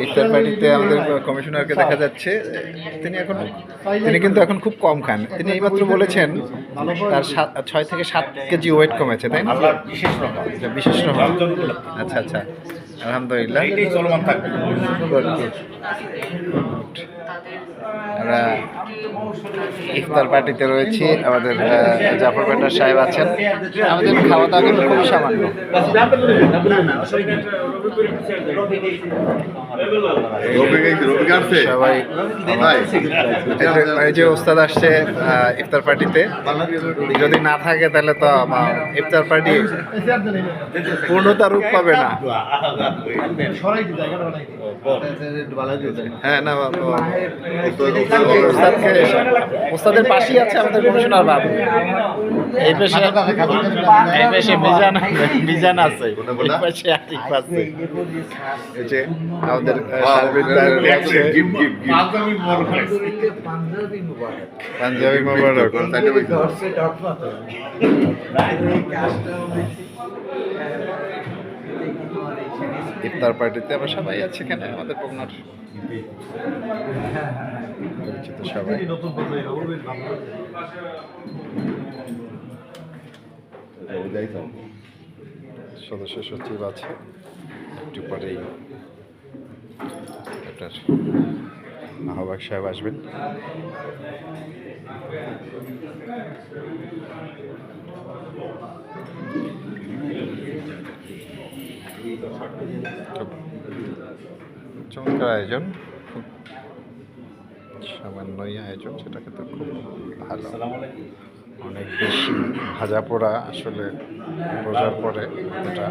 ইফতার পার্টিতে আমাদের কমিশনারকে দেখা যাচ্ছে তিনি কিন্তু এখন খুব কম খান। তিনি এইমাত্র বলেছেন তার 6 থেকে 7 কেজি ওয়েট কমেছে, তাই না? বিশেষ রকম। আচ্ছা আচ্ছা, আলহামদুলিল্লাহ। চলমান থাকবে। আমরা ইফতার পার্টিতে রয়েছি, আমাদের জাফর ব্যাটার সাহেব আছেন। আমাদের খাওয়া দাওয়া কিন্তু খুব সামান্য। সবাই এই যে ওস্তাদ আসছে ইফতার পার্টিতে, যদি না থাকে তাহলে তো ইফতার পার্টি পূর্ণতা রূপ পাবে না। হ্যাঁ না, ওস্তাদের পাশেই আছে আমাদের কমিশনার বাবু। এই পাশে মিজান আছে, এই পাশে আরিফ আছে। এই যে আমাদের সার্বিক পাঞ্জাবি মোবারক। ইফতার পার্টিতে আমরা সবাই আছি এখানে, আমাদের পরিচিত সবাই। সদস্য সচিব আছে, একটু পরেই আপনার আহ্বায়ক সাহেব আসবেন। চমৎকার আয়োজন, খুব সামান্যই আয়োজন, সেটা কিন্তু খুব ভালো। অনেক বেশি ভাজা পোড়া, আসলে রোজার পরে এটা